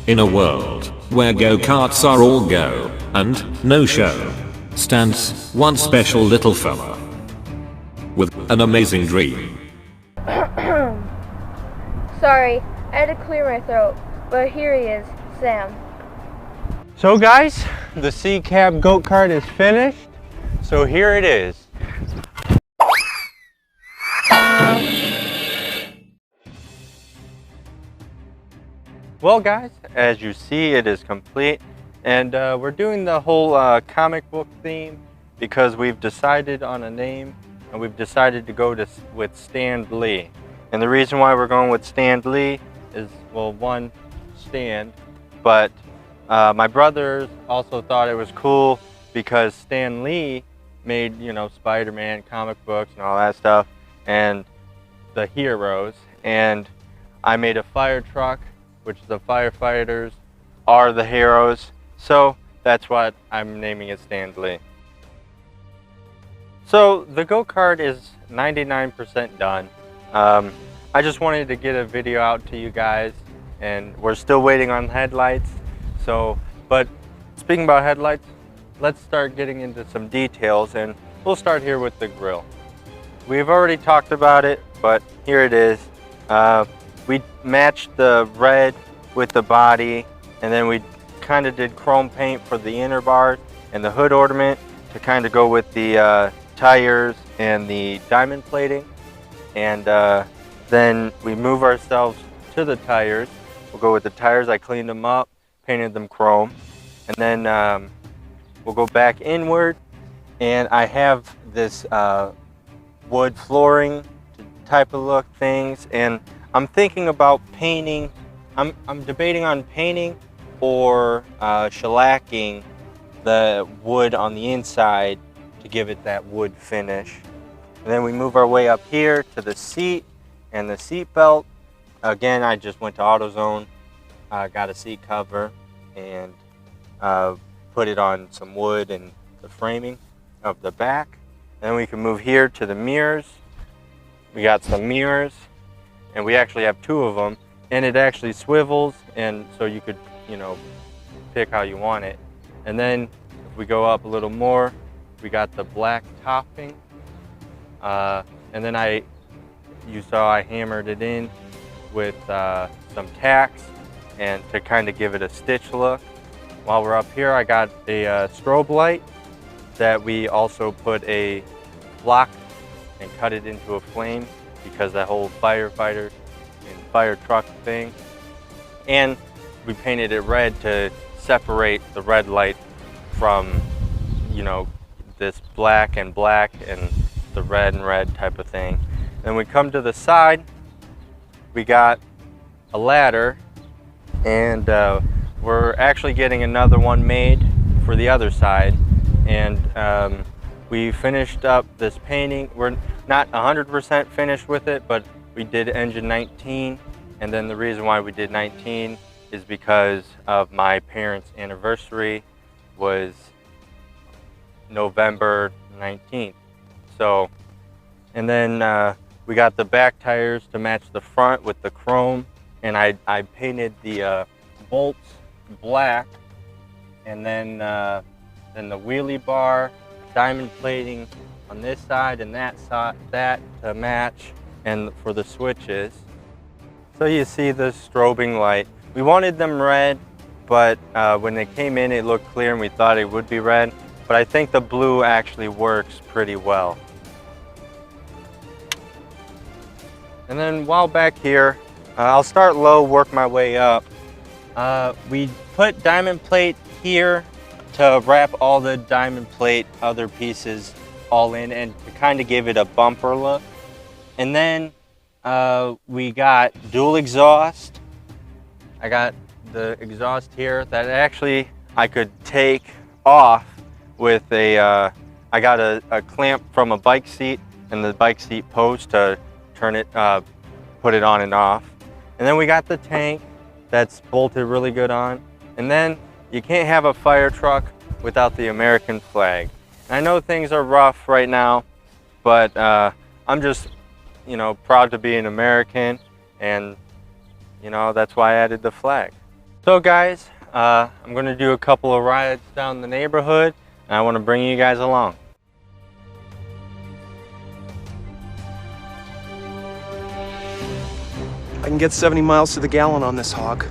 In a world where go-karts are all go and no show, stands one special little fella with an amazing dream. Sorry, I had to clear my throat, but here he is, Sam. So guys, the C-Cab go-kart is finished, so here it is. Well guys, as you see, it is complete, and we're doing the whole comic book theme because we've decided on a name, and we've decided to go with Stan Lee. And the reason why we're going with Stan Lee is, well, one, Stan, but my brothers also thought it was cool because Stan Lee made, you know, Spider-Man comic books and all that stuff, and the heroes, and I made a fire truck, which the firefighters are the heroes, so that's what I'm naming it Stan Lee. So the go-kart is 99% done. I just wanted to get a video out to you guys, and we're still waiting on headlights. So, but speaking about headlights, let's start getting into some details, and we'll start here with the grille. We've already talked about it, but here it is. We matched the red with the body, and then we kind of did chrome paint for the inner bars and the hood ornament to kind of go with the tires and the diamond plating. And then we move ourselves to the tires. We'll go with the tires. I cleaned them up, painted them chrome, and then we'll go back inward, and I have this wood flooring type of look things, and I'm thinking about painting. I'm debating on painting or shellacking the wood on the inside to give it that wood finish. And then we move our way up here to the seat and the seat belt. Again, I just went to AutoZone, got a seat cover, and put it on some wood and the framing of the back. Then we can move here to the mirrors. We got some mirrors, and we actually have two of them, and it actually swivels, and so you could, you know, pick how you want it. And then if we go up a little more, we got the black topping, and then you saw I hammered it in with some tacks, and to kind of give it a stitch look. While we're up here, I got a strobe light that we also put a block and cut it into a flame because that whole firefighter and fire truck thing. And we painted it red to separate the red light from, you know, this black and the red and red type of thing. Then we come to the side, we got a ladder, and we're actually getting another one made for the other side. And we finished up this painting. We're not 100% finished with it, but we did engine 19. And then the reason why we did 19 is because of my parents' anniversary was November 19th. So, and then we got the back tires to match the front with the chrome, and I painted the bolts black, and then the wheelie bar, diamond plating on this side and that side, that to match, and for the switches. So you see the strobing light. We wanted them red, but when they came in it looked clear and we thought it would be red, but I think the blue actually works pretty well. And then while back here, I'll start low, work my way up. We put diamond plate here to wrap all the diamond plate other pieces all in and to kind of give it a bumper look. And then we got dual exhaust. I got the exhaust here that actually I could take off with a, I got a clamp from a bike seat and the bike seat post to turn it, put it on and off. And then we got the tank that's bolted really good on. And then you can't have a fire truck without the American flag. And I know things are rough right now, but I'm just, you know, proud to be an American, and you know, that's why I added the flag. So guys, I'm going to do a couple of rides down the neighborhood, and I want to bring you guys along. I can get 70 miles to the gallon on this hog.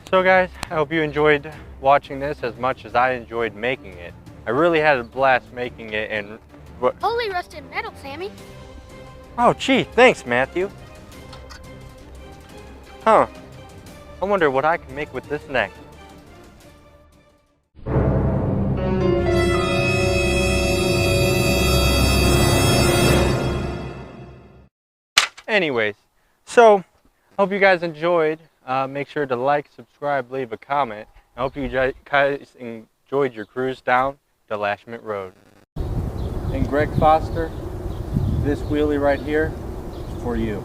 So guys, I hope you enjoyed watching this as much as I enjoyed making it. I really had a blast making it, and Holy rusted metal, Sammy. oh gee, thanks Matthew. Huh, I wonder what I can make with this next. Anyways, so hope you guys enjoyed. Make sure to like, subscribe, leave a comment. I hope you guys enjoyed your cruise down the Lashment Road. And Greg Foster, this wheelie right here is for you.